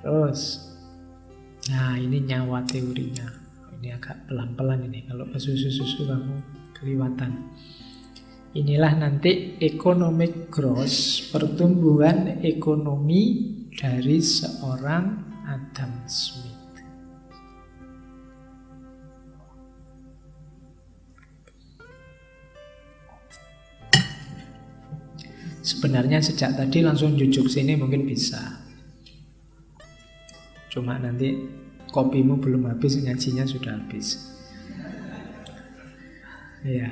Terus, nah ini nyawa teorinya. Ini agak pelan-pelan ini. Kalau ke susu-susu kamu kelewatan. Inilah nanti economic growth, pertumbuhan ekonomi dari seorang Adam Smith. Sebenarnya sejak tadi langsung jujuk sini mungkin bisa. Cuma nanti kopimu belum habis, ngajinya sudah habis. Ya.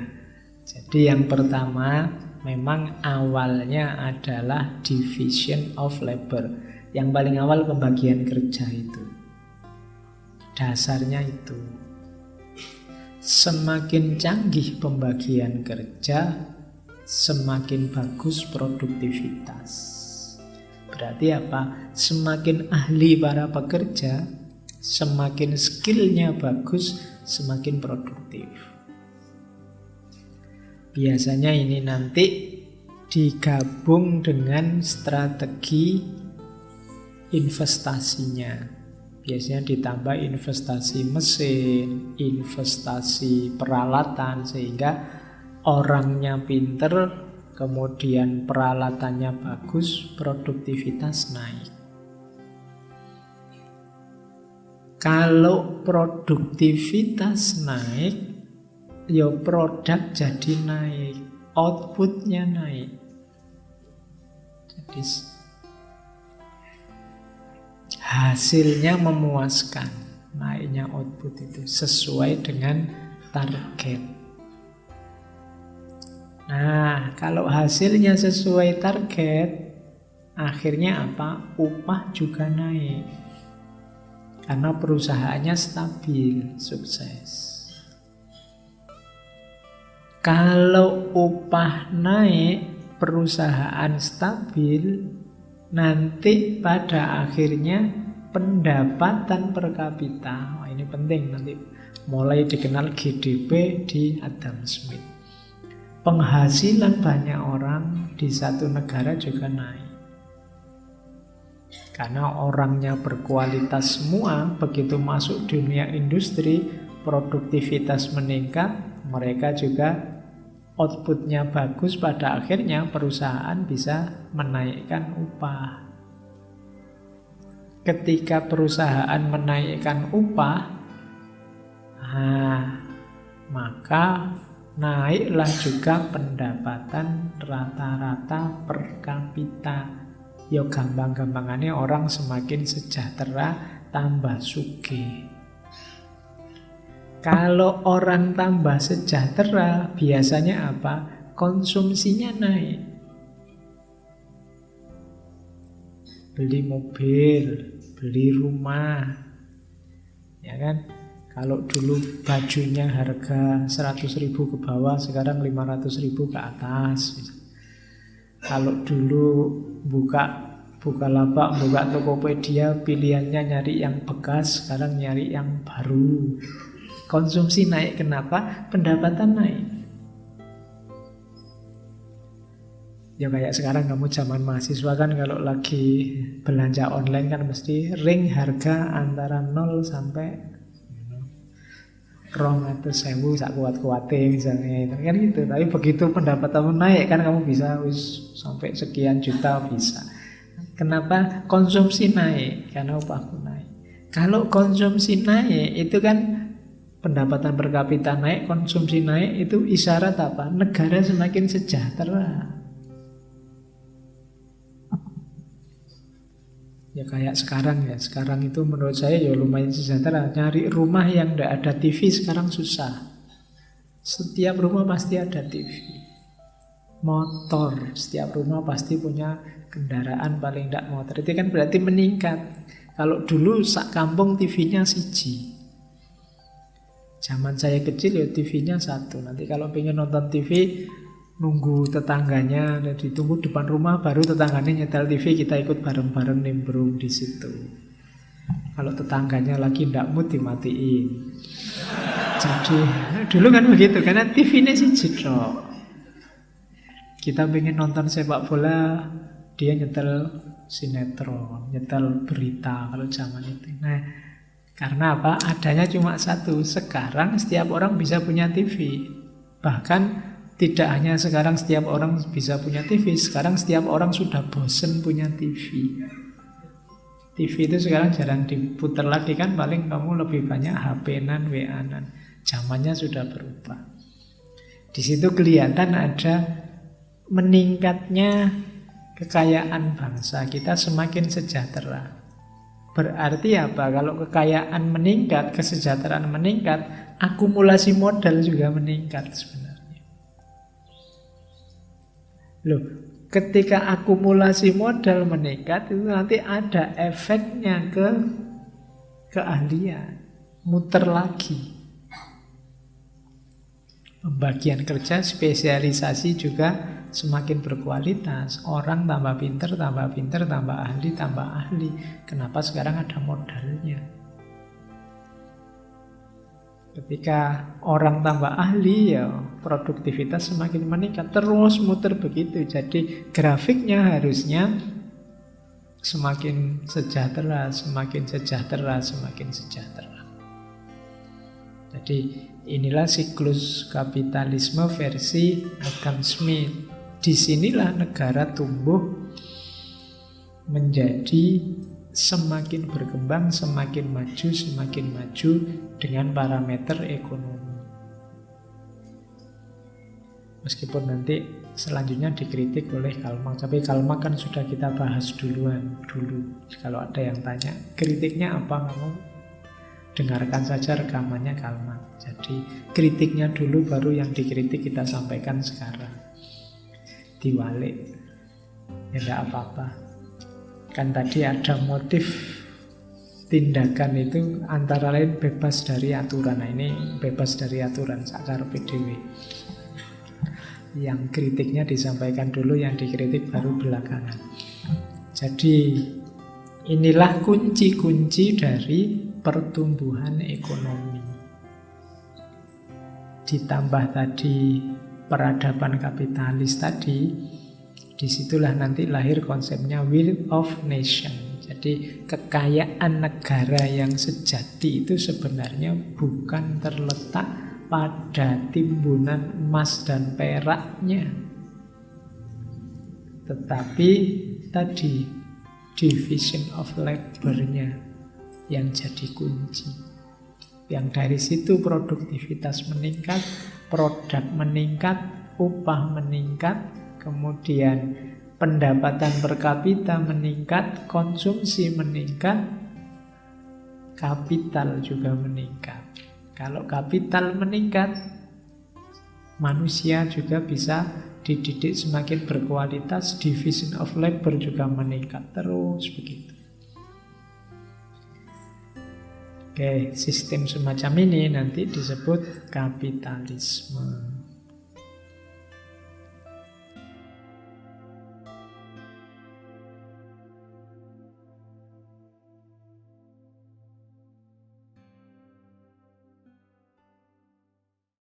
Jadi yang pertama memang awalnya adalah division of labor. Yang paling awal pembagian kerja itu. Dasarnya itu. Semakin canggih pembagian kerja, semakin bagus produktivitas. Berarti apa? Semakin ahli para pekerja, semakin skillnya bagus, semakin produktif. Biasanya ini nanti digabung dengan strategi investasinya. Biasanya ditambah investasi mesin, investasi peralatan, sehingga orangnya pinter, kemudian peralatannya bagus, produktivitas naik. Kalau produktivitas naik, ya produk jadi naik, outputnya naik. Jadi hasilnya memuaskan, naiknya output itu sesuai dengan target. Nah, kalau hasilnya sesuai target, akhirnya apa? Upah juga naik. Karena perusahaannya stabil, sukses. Kalau upah naik, perusahaan stabil, nanti pada akhirnya pendapatan per kapita, ini penting nanti mulai dikenal GDP di Adam Smith. Penghasilan banyak orang di satu negara juga naik. Karena orangnya berkualitas semua, begitu masuk dunia industri, produktivitas meningkat, mereka juga outputnya bagus, pada akhirnya perusahaan bisa menaikkan upah. Ketika perusahaan menaikkan upah, maka naiklah juga pendapatan rata-rata per kapita. Ya gampang-gampangannya orang semakin sejahtera, tambah sugih. Kalau orang tambah sejahtera, biasanya apa? Konsumsinya naik. Beli mobil, beli rumah. Ya kan? Kalau dulu bajunya harga 100.000 ke bawah, sekarang 500.000 ke atas. Kalau dulu buka Bukalapak, buka Tokopedia, pilihannya nyari yang bekas, sekarang nyari yang baru. Konsumsi naik, kenapa? Pendapatan naik. Ya kayak sekarang kamu zaman mahasiswa kan, kalau lagi belanja online kan mesti ring harga antara 0 sampai 200.000 sak kuat-kuate misalnya, kan gitu. Tapi begitu pendapatanmu naik kan kamu bisa sampai sekian juta bisa. Kenapa? Konsumsi naik, karena upahku naik. Kalau konsumsi naik itu kan pendapatan per kapita naik, konsumsi naik, itu isyarat apa? Negara semakin sejahtera. Ya kayak sekarang ya, sekarang itu menurut saya ya lumayan sejahtera. Nyari rumah yang tidak ada TV sekarang susah. Setiap rumah pasti ada TV. Motor, setiap rumah pasti punya kendaraan, paling tidak motor. Itu kan berarti meningkat. Kalau dulu sak kampung TV-nya siji. Zaman saya kecil ya TV-nya satu. Nanti kalau pengen nonton TV, nunggu tetangganya, ditunggu depan rumah, baru tetangganya nyetel TV, kita ikut bareng-bareng nimbrung di situ. Kalau tetangganya lagi ndak mood, dimatiin. Jadi dulu kan begitu, karena TV-nya siji tok. Kita pengen nonton sepak bola, dia nyetel sinetron, nyetel berita kalau zaman itu. Nah, karena apa? Adanya cuma satu. Sekarang setiap orang bisa punya TV. Bahkan tidak hanya sekarang setiap orang bisa punya TV, sekarang setiap orang sudah bosen punya TV. TV itu sekarang jarang diputar lagi kan, paling kamu lebih banyak HP-nan, WA-nan. Zamannya sudah berubah. Di situ kelihatan ada meningkatnya kekayaan bangsa kita semakin sejahtera. Berarti apa? Kalau kekayaan meningkat, kesejahteraan meningkat, akumulasi modal juga meningkat sebenarnya. Loh, ketika akumulasi modal meningkat, itu nanti ada efeknya ke keahlian. Muter lagi. Pembagian kerja, spesialisasi juga semakin berkualitas. Orang tambah pinter, tambah ahli, tambah ahli. Kenapa sekarang ada modalnya? Ketika orang tambah ahli, ya produktivitas semakin meningkat. Terus muter begitu. Jadi grafiknya harusnya semakin sejahtera, semakin sejahtera, semakin sejahtera. Jadi inilah siklus kapitalisme versi Adam Smith. Disinilah negara tumbuh menjadi semakin berkembang, semakin maju dengan parameter ekonomi. Meskipun nanti selanjutnya dikritik oleh Karl Marx, tapi Karl Marx kan sudah kita bahas dulu. Kalau ada yang tanya, kritiknya apa, kamu dengarkan saja rekamannya Karl Marx. Jadi kritiknya dulu, baru yang dikritik kita sampaikan sekarang. Diwalik, ya tidak apa-apa. Kan tadi ada motif tindakan itu antara lain bebas dari aturan. Nah, ini bebas dari aturan, sakar PDW. Yang kritiknya disampaikan dulu, yang dikritik baru belakangan. Jadi inilah kunci-kunci dari pertumbuhan ekonomi. Ditambah tadi peradaban kapitalis tadi, disitulah nanti lahir konsepnya will of nation. Jadi kekayaan negara yang sejati itu sebenarnya bukan terletak pada timbunan emas dan peraknya, tetapi tadi division of labor-nya yang jadi kunci. Yang dari situ produktivitas meningkat, produk meningkat, upah meningkat, kemudian pendapatan per kapita meningkat, konsumsi meningkat, kapital juga meningkat. Kalau kapital meningkat, manusia juga bisa dididik semakin berkualitas, division of labor juga meningkat, terus begitu. Oke, sistem semacam ini nanti disebut kapitalisme.